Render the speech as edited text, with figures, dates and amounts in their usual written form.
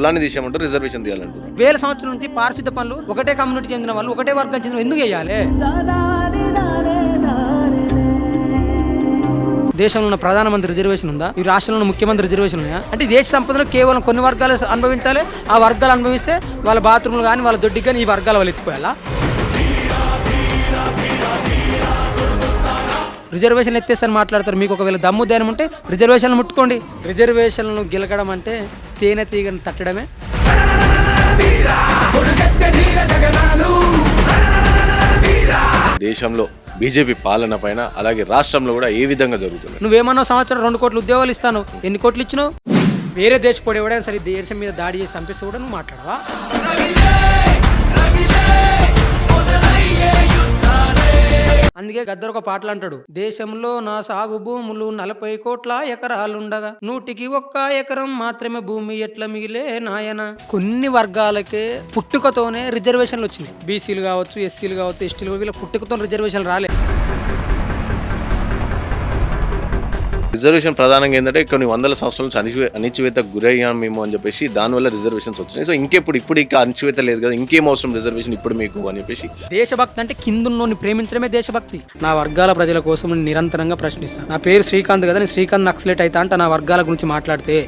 కులాన్ని తీసేయమంటారు, రిజర్వేషన్ తీయాలంటారు. వేల సంవత్సరం నుంచి పారిశుద్ధ పనులు ఒకటే కమ్యూనిటీ చెందిన వాళ్ళు, ఒకటే వర్గం చెందిన ఎందుకు చేయాలి? దేశంలో ఉన్న ప్రధానమంత్రి రిజర్వేషన్ ఉందా? ఈ రాష్ట్రంలో ఉన్న ముఖ్యమంత్రి రిజర్వేషన్ ఉన్నాయా? అంటే దేశ సంపదను కేవలం కొన్ని వర్గాలు అనుభవించాలి. ఆ వర్గాలు అనుభవిస్తే వాళ్ళ బాత్రూమ్లు కానీ వాళ్ళ దొడ్డికి కానీ ఈ వర్గాల వాళ్ళు ఎత్తిపోయాలా? రిజర్వేషన్ ఎత్తేసని మాట్లాడతారు. మీకు ఒకవేళ దమ్ము ధ్యానం ఉంటే రిజర్వేషన్లు ముట్టుకోండి. రిజర్వేషన్లను గెలకడం అంటే తేనె తీగని తట్టడమే. దేశంలో బీజేపీ పాలన పైన అలాగే రాష్ట్రంలో కూడా ఏ విధంగా జరుగుతుంది? నువ్వేమన్నా సంవత్సరం 2 కోట్ల ఉద్యోగాలు ఇస్తాను, ఎన్ని కోట్లు ఇచ్చినావు? వేరే దేశపోడు ఎవడైనా సరే దేశం మీద దాడి చేసి చంపేస్తే కూడా నువ్వు మాట్లాడవా? అందుకే గద్దర్ ఒక పాటలు అంటాడు, దేశంలో నా సాగు భూములు 40 కోట్ల ఎకరాలుండగా 101 ఎకరం మాత్రమే భూమి ఎట్లా మిగిలే నాయన. కొన్ని వర్గాలకే పుట్టుకతోనే రిజర్వేషన్లు వచ్చినాయి. బీసీలు కావచ్చు, ఎస్సీలు కావచ్చు, ఎస్టీలు, వీళ్ళ పుట్టుకతో రిజర్వేషన్లు రాలే. రిజర్వేషన్ ప్రధానంగా ఏంటంటే కొన్ని వందల సంవత్సరాల నుంచి అణిచివేతకు గురయ్యాం మేము అని చెప్పేసి దానివల్ల రిజర్వేషన్స్ వచ్చినాయి. సో ఇప్పుడు ఇంకా అణిచివేత లేదు కదా, ఇంకేం అవసరం రిజర్వేషన్ ఇప్పుడు మీకు అని చెప్పేసి. దేశభక్తి అంటే కిందున్నోని ప్రేమించడమే దేశభక్తి. నా వర్గాల ప్రజల కోసం నిరంతరంగా ప్రశ్నిస్తాను. నా పేరు శ్రీకాంత్ కదా, నేను శ్రీకాంత్ నక్సలేట్ అయితే అంట నా వర్గాల గురించి మాట్లాడితే